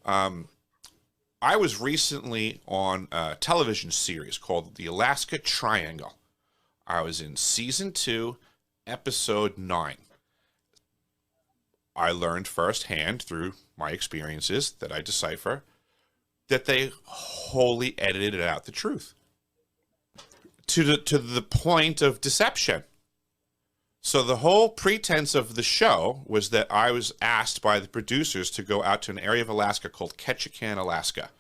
I was recently on a television series called The Alaska Triangle. I was in season 2, episode 9. I learned firsthand through my experiences that I decipher that they wholly edited out the truth to the point of deception. So the whole pretense of the show was that I was asked by the producers to go out to an area of Alaska called Ketchikan, Alaska,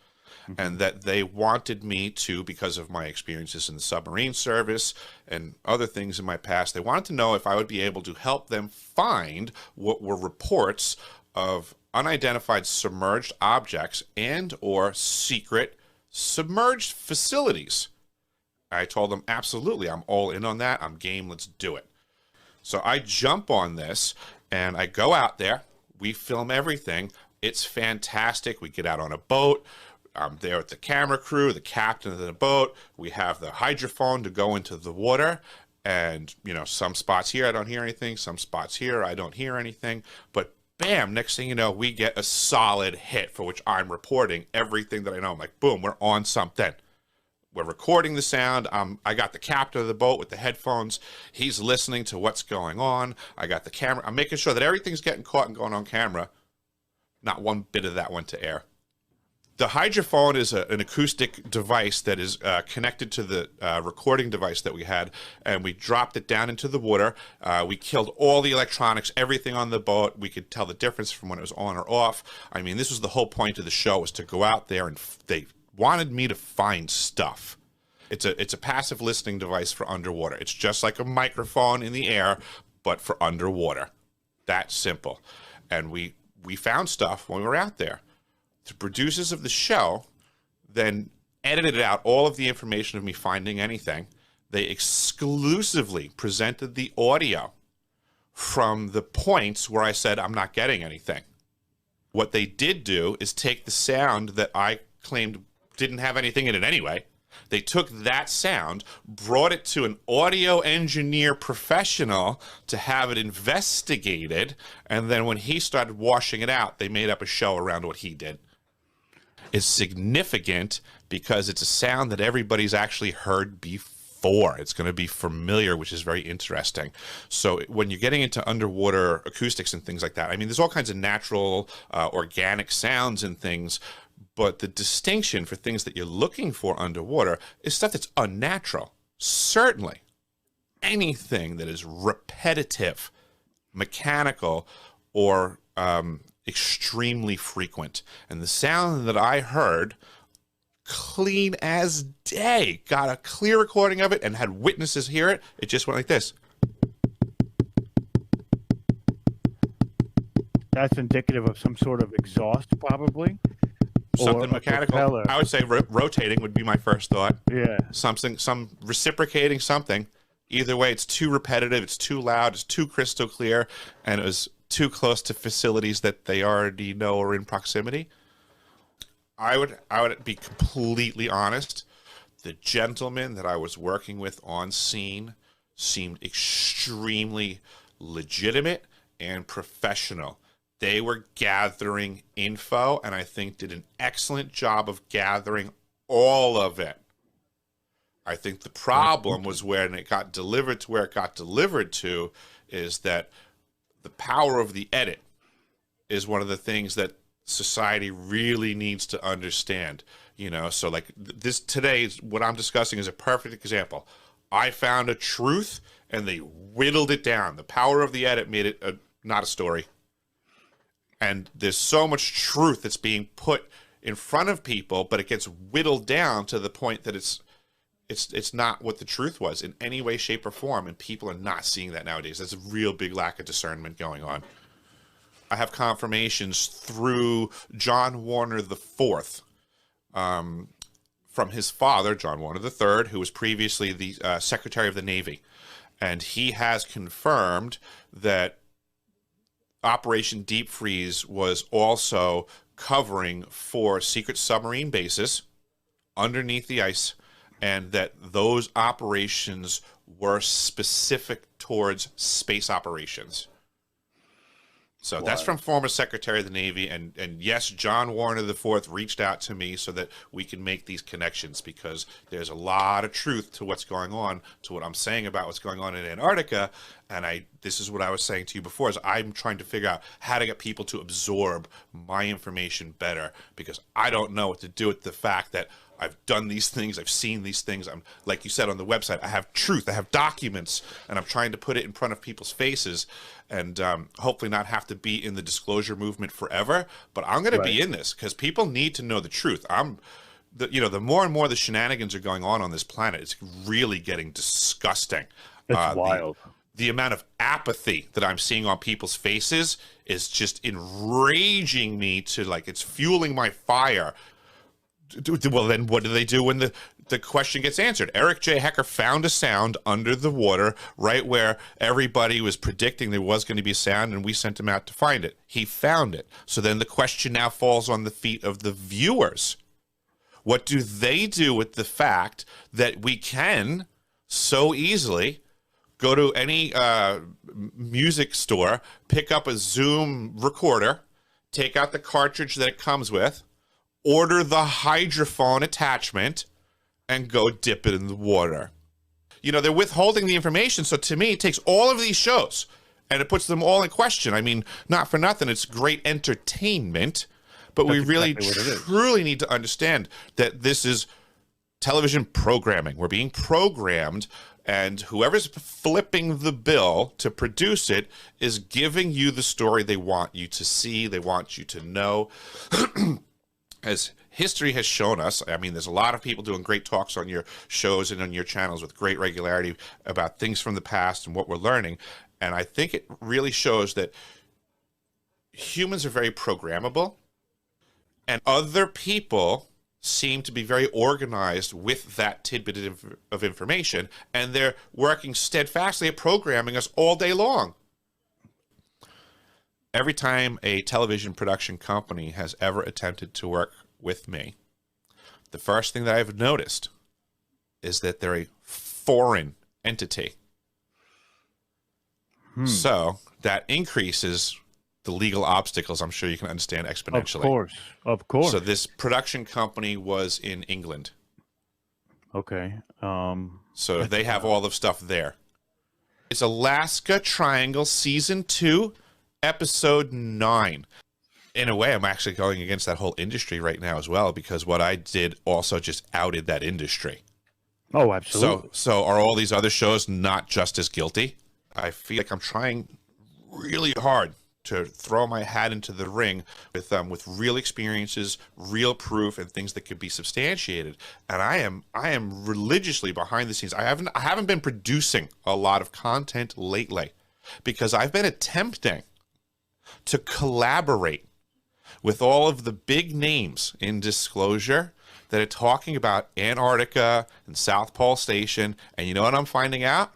and that they wanted me to, because of my experiences in the submarine service and other things in my past, they wanted to know if I would be able to help them find what were reports of unidentified submerged objects and or secret submerged facilities. I told them, absolutely, I'm all in on that. I'm game. Let's do it. So I jump on this and I go out there. We film everything. It's fantastic. We get out on a boat. I'm there with the camera crew, the captain of the boat. We have the hydrophone to go into the water. And, you know, some spots here I don't hear anything. Some spots here I don't hear anything. But bam, next thing you know, we get a solid hit for which I'm reporting everything that I know. I'm like, boom, we're on something. We're recording the sound. I got the captain of the boat with the headphones. He's listening to what's going on. I got the camera. I'm making sure that everything's getting caught and going on camera. Not one bit of that went to air. The hydrophone is an acoustic device that is connected to the recording device that we had, and we dropped it down into the water. We killed all the electronics, everything on the boat. We could tell the difference from when it was on or off. I mean, this was the whole point of the show, was to go out there and they wanted me to find stuff. It's a passive listening device for underwater. It's just like a microphone in the air, but for underwater. That simple. And we found stuff when we were out there. The producers of the show then edited out all of the information of me finding anything. They exclusively presented the audio from the points where I said I'm not getting anything. What they did do is take the sound that I claimed didn't have anything in it anyway. They took that sound, brought it to an audio engineer professional to have it investigated, and then when he started washing it out, they made up a show around what he did. It's significant because it's a sound that everybody's actually heard before. It's going to be familiar, which is very interesting. So when you're getting into underwater acoustics and things like that, I mean, there's all kinds of natural, organic sounds and things, but the distinction for things that you're looking for underwater is stuff that's unnatural. Certainly, anything that is repetitive, mechanical, or extremely frequent. And the sound that I heard, clean as day, got a clear recording of it and had witnesses hear it. It just went like this. That's indicative of some sort of exhaust, probably. Something mechanical. Propeller. I would say rotating would be my first thought. Yeah. Some reciprocating something. Either way, it's too repetitive, it's too loud, it's too crystal clear, and it was too close to facilities that they already know are in proximity. I would be completely honest. The gentleman that I was working with on scene seemed extremely legitimate and professional. They were gathering info, and I think did an excellent job of gathering all of it. I think the problem was when it got delivered to where it got delivered to is that the power of the edit is one of the things that society really needs to understand. You know, so like this today, what I'm discussing is a perfect example. I found a truth, and they whittled it down. The power of the edit made it not a story. And there's so much truth that's being put in front of people, but it gets whittled down to the point that it's not what the truth was in any way, shape, or form, and people are not seeing that nowadays. There's a real big lack of discernment going on. I have confirmations through John Warner IV, from his father, John Warner III, who was previously the Secretary of the Navy, and he has confirmed that Operation Deep Freeze was also covering for secret submarine bases underneath the ice, and that those operations were specific towards space operations. So that's Wow. from former Secretary of the Navy, and yes, John Warner IV reached out to me so that we can make these connections, because there's a lot of truth to what's going on, to what I'm saying about what's going on in Antarctica, and this is what I was saying to you before, is I'm trying to figure out how to get people to absorb my information better, because I don't know what to do with the fact that I've done these things, I've seen these things. I'm, like you said on the website, I have truth, I have documents, and I'm trying to put it in front of people's faces, and hopefully not have to be in the disclosure movement forever. But I'm going to be in this because people need to know the truth. The more and more the shenanigans are going on this planet, it's really getting disgusting. It's wild. The amount of apathy that I'm seeing on people's faces is just enraging me to, like, it's fueling my fire. Well, then what do they do when the question gets answered? Eric J. Hecker found a sound under the water right where everybody was predicting there was going to be a sound, and we sent him out to find it. He found it. So then the question now falls on the feet of the viewers. What do they do with the fact that we can so easily go to any music store, pick up a Zoom recorder, take out the cartridge that it comes with, order the hydrophone attachment, and go dip it in the water? They're withholding the information. So to me, it takes all of these shows and it puts them all in question. I mean, not for nothing, it's great entertainment, but we really truly need to understand that this is television programming. We're being programmed, and whoever's flipping the bill to produce it is giving you the story they want you to see, they want you to know. As history has shown us, I mean, there's a lot of people doing great talks on your shows and on your channels with great regularity about things from the past and what we're learning. And I think it really shows that humans are very programmable, and other people seem to be very organized with that tidbit of information, and they're working steadfastly at programming us all day long. Every time a television production company has ever attempted to work with me, the first thing that I've noticed is that they're a foreign entity. So that increases the legal obstacles, I'm sure you can understand, exponentially. Of course. So this production company was in England. Okay. So they have all of stuff there. It's Alaska Triangle Season 2, Episode 9. In a way, I'm actually going against that whole industry right now as well, because what I did also just outed that industry. Oh, absolutely. So are all these other shows not just as guilty? I feel like I'm trying really hard to throw my hat into the ring with real experiences, real proof, and things that could be substantiated. And I am religiously behind the scenes. I haven't been producing a lot of content lately because I've been attempting to collaborate with all of the big names in disclosure that are talking about Antarctica and South Pole Station. And you know what I'm finding out?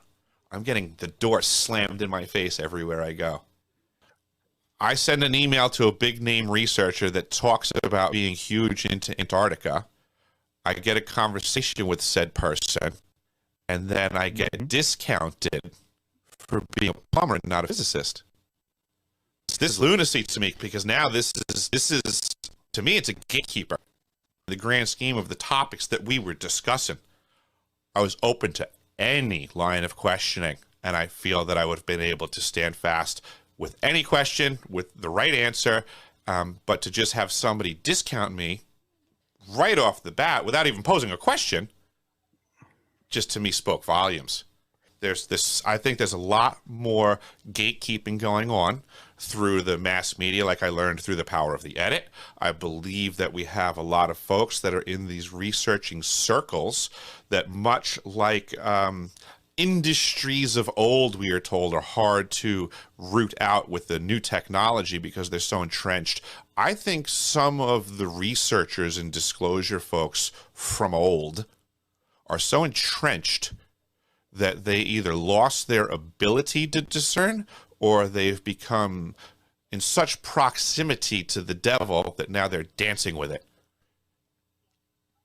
I'm getting the door slammed in my face everywhere I go. I send an email to a big name researcher that talks about being huge into Antarctica. I get a conversation with said person, and then I get discounted for being a plumber and not a physicist. This is lunacy to me, because now this is to me, it's a gatekeeper. In the grand scheme of the topics that we were discussing, I was open to any line of questioning, and I feel that I would have been able to stand fast with any question, with the right answer, but to just have somebody discount me right off the bat without even posing a question, just to me spoke volumes. I think there's a lot more gatekeeping going on through the mass media, like I learned through the power of the edit. I believe that we have a lot of folks that are in these researching circles that, much like industries of old, we are told, are hard to root out with the new technology because they're so entrenched. I think some of the researchers and disclosure folks from old are so entrenched that they either lost their ability to discern, or they've become in such proximity to the devil that now they're dancing with it.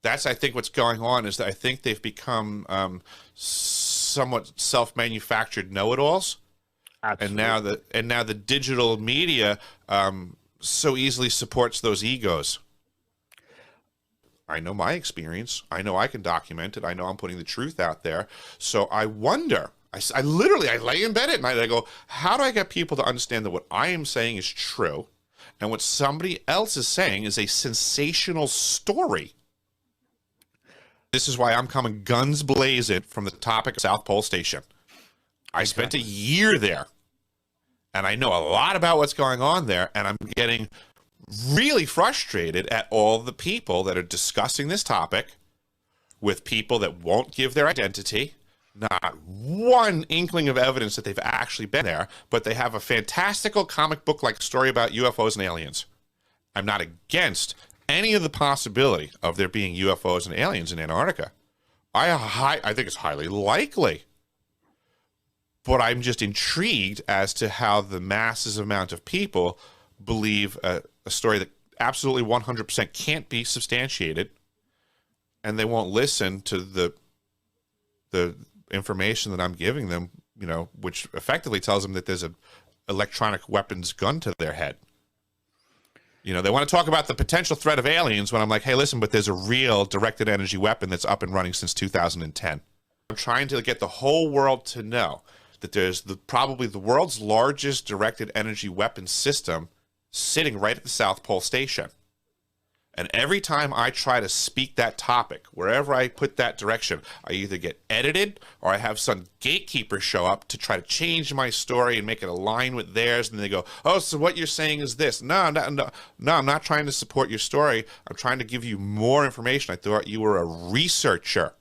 That's, I think, what's going on, is that I think they've become somewhat self-manufactured know-it-alls, Absolutely. And now the digital media so easily supports those egos. I know my experience. I know I can document it. I know I'm putting the truth out there. So I wonder, I literally, I lay in bed at night. I go, how do I get people to understand that what I am saying is true and what somebody else is saying is a sensational story? This is why I'm coming guns blazing from the topic of South Pole Station. I spent a year there, and I know a lot about what's going on there, and I'm getting really frustrated at all the people that are discussing this topic with people that won't give their identity, not one inkling of evidence that they've actually been there, but they have a fantastical comic book-like story about UFOs and aliens. I'm not against any of the possibility of there being UFOs and aliens in Antarctica. I think it's highly likely. But I'm just intrigued as to how the massive amount of people believe a story that absolutely 100% can't be substantiated, and they won't listen to the information that I'm giving them, you know, which effectively tells them that there's a electronic weapons gun to their head. You know, they want to talk about the potential threat of aliens when I'm like, hey, listen, but there's a real directed energy weapon that's up and running since 2010. I'm trying to get the whole world to know that there's probably the world's largest directed energy weapon system sitting right at the South Pole Station. And every time I try to speak that topic, wherever I put that direction, I either get edited or I have some gatekeeper show up to try to change my story and make it align with theirs. And they go, oh, so what you're saying is this. No, I'm not trying to support your story. I'm trying to give you more information. I thought you were a researcher.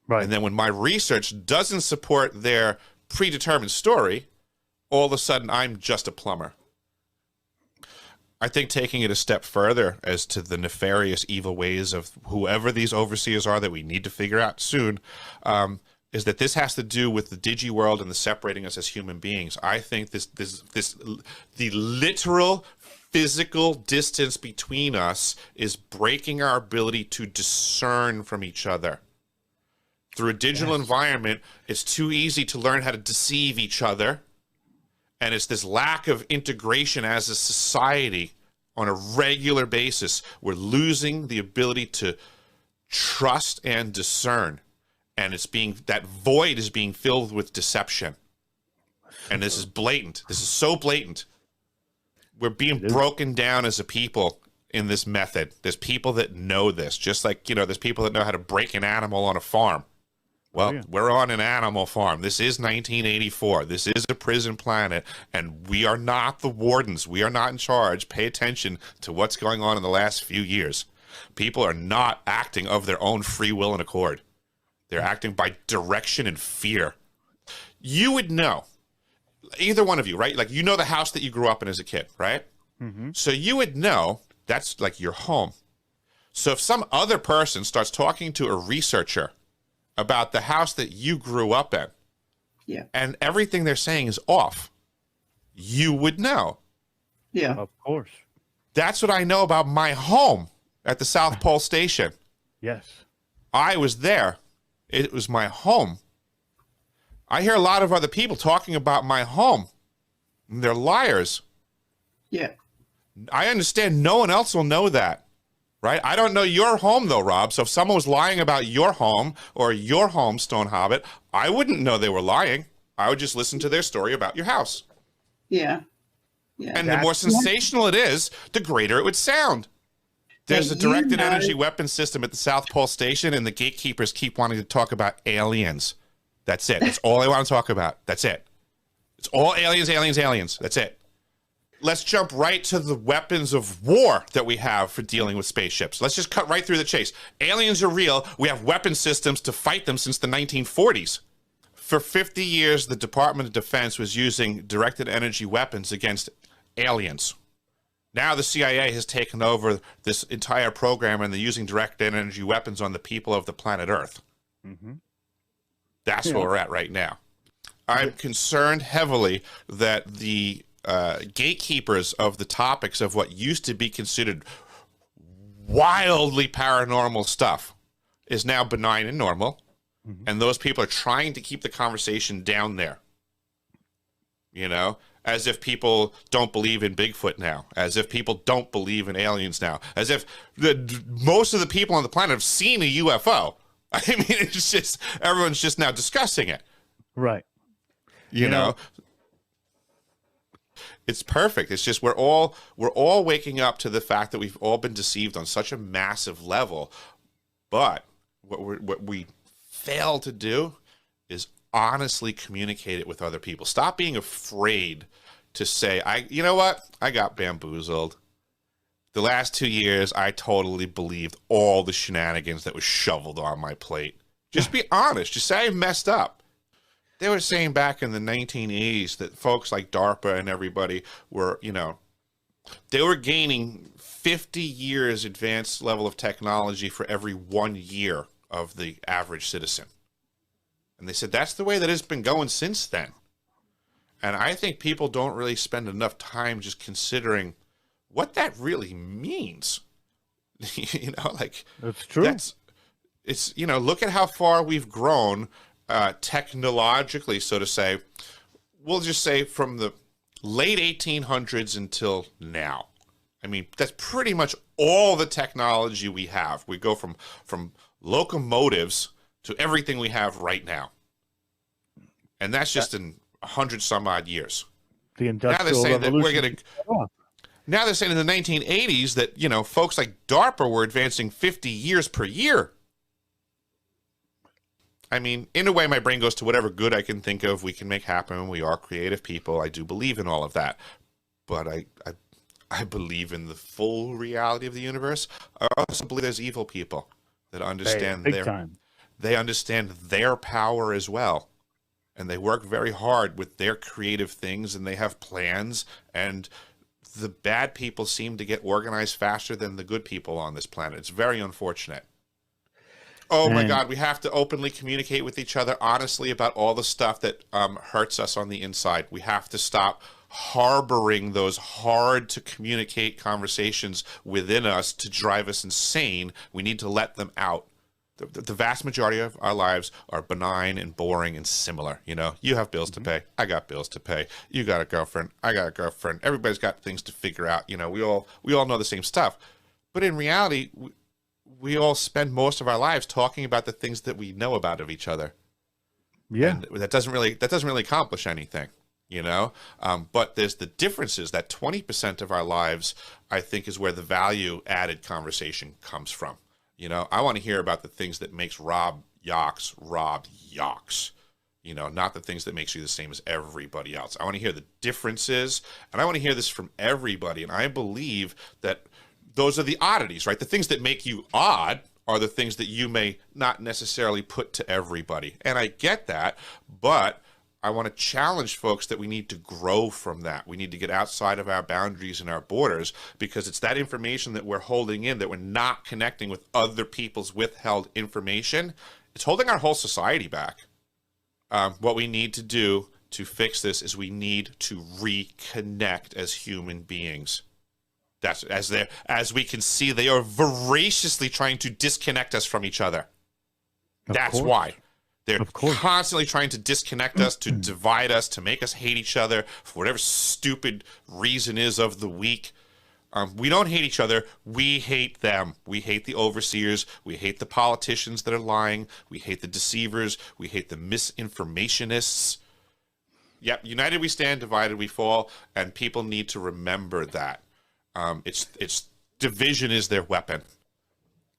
Right. And then when my research doesn't support their predetermined story, all of a sudden I'm just a plumber. I think taking it a step further as to the nefarious evil ways of whoever these overseers are that we need to figure out soon, is that this has to do with the digi world and the separating us as human beings. I think the literal physical distance between us is breaking our ability to discern from each other. Through a digital environment, it's too easy to learn how to deceive each other. And it's this lack of integration as a society on a regular basis. We're losing the ability to trust and discern. And that void is being filled with deception. And this is blatant. This is so blatant. We're being broken down as a people in this method. There's people that know this, just like, you know, there's people that know how to break an animal on a farm. Well, we're on an animal farm. This is 1984. This is a prison planet, and we are not the wardens. We are not in charge. Pay attention to what's going on in the last few years. People are not acting of their own free will and accord. They're acting by direction and fear. You would know, either one of you, right? Like, you know the house that you grew up in as a kid, right? Mm-hmm. So you would know that's like your home. So if some other person starts talking to a researcher about the house that you grew up in, and everything they're saying is off, you would know. Yeah. Of course. That's what I know about my home at the South Pole Station. Yes. I was there. It was my home. I hear a lot of other people talking about my home. They're liars. Yeah. I understand no one else will know that. Right? I don't know your home, though, Rob. So if someone was lying about your home or your home, Stone Hobbit, I wouldn't know they were lying. I would just listen to their story about your house. Yeah. Yeah. And the more sensational it is, the greater it would sound. There's a directed energy weapon system at the South Pole Station, and the gatekeepers keep wanting to talk about aliens. That's it. That's all they want to talk about. That's it. It's all aliens, aliens, aliens. That's it. Let's jump right to the weapons of war that we have for dealing with spaceships. Let's just cut right through the chase. Aliens are real. We have weapon systems to fight them since the 1940s. For 50 years, the Department of Defense was using directed energy weapons against aliens. Now the CIA has taken over this entire program, and they're using directed energy weapons on the people of the planet Earth. Mm-hmm. That's where we're at right now. I'm concerned heavily that the gatekeepers of the topics of what used to be considered wildly paranormal stuff is now benign and normal. Mm-hmm. And those people are trying to keep the conversation down there. you know, as if people don't believe in Bigfoot now, as if people don't believe in aliens now, as if most of the people on the planet have seen a UFO. I mean, it's just, everyone's just now discussing it. Right. You know, it's perfect. It's just we're all waking up to the fact that we've all been deceived on such a massive level. But what we fail to do is honestly communicate it with other people. Stop being afraid to say, you know what? I got bamboozled. The last 2 years, I totally believed all the shenanigans that was shoveled on my plate. Just be honest. Just say I messed up. They were saying back in the 1980s that folks like DARPA and everybody were, you know, they were gaining 50 years advanced level of technology for every 1 year of the average citizen. And they said that's the way that it's been going since then. And I think people don't really spend enough time just considering what that really means. You know, like, That's true. It's, you know, look at how far we've grown technologically, so to say. We'll just say from the late 1800s until now. I mean, that's pretty much all the technology we have. We go from locomotives to everything we have right now. And that's just in 100 some odd years. The Industrial Now they're saying that Revolution. we're going to... Now they're saying in the 1980s that, you know, folks like DARPA were advancing 50 years per year. I mean, in a way, my brain goes to whatever good I can think of we can make happen. We are creative people. I do believe in all of that. But I believe in the full reality of the universe. I also believe there's evil people that understand Big time. they understand their power as well. And they work very hard with their creative things, and they have plans, and the bad people seem to get organized faster than the good people on this planet. It's very unfortunate. Oh my God, we have to openly communicate with each other honestly about all the stuff that hurts us on the inside. We have to stop harboring those hard to communicate conversations within us to drive us insane. We need to let them out. The vast majority of our lives are benign and boring and similar. You know, you have bills to pay. I got bills to pay. You got a girlfriend. I got a girlfriend. Everybody's got things to figure out. You know, we all know the same stuff. But in reality, we all spend most of our lives talking about the things that we know about of each other. Yeah. And that doesn't really accomplish anything, you know? But there's the differences. That 20% of our lives, I think, is where the value added conversation comes from. You know, I want to hear about the things that makes Rob Yox, you know, not the things that makes you the same as everybody else. I want to hear the differences, and I want to hear this from everybody. And I believe that those are the oddities, right? The things that make you odd are the things that you may not necessarily put to everybody. And I get that, but I want to challenge folks that we need to grow from that. We need to get outside of our boundaries and our borders, because it's that information that we're holding in, that we're not connecting with other people's withheld information. It's holding our whole society back. What we need to do to fix this is we need to reconnect as human beings. That's as we can see, they are voraciously trying to disconnect us from each other. That's why. They're constantly trying to disconnect us, to divide us, to make us hate each other for whatever stupid reason is of the week. We don't hate each other. We hate them. We hate the overseers. We hate the politicians that are lying. We hate the deceivers. We hate the misinformationists. Yep, united we stand, divided we fall, and people need to remember that. It's division is their weapon.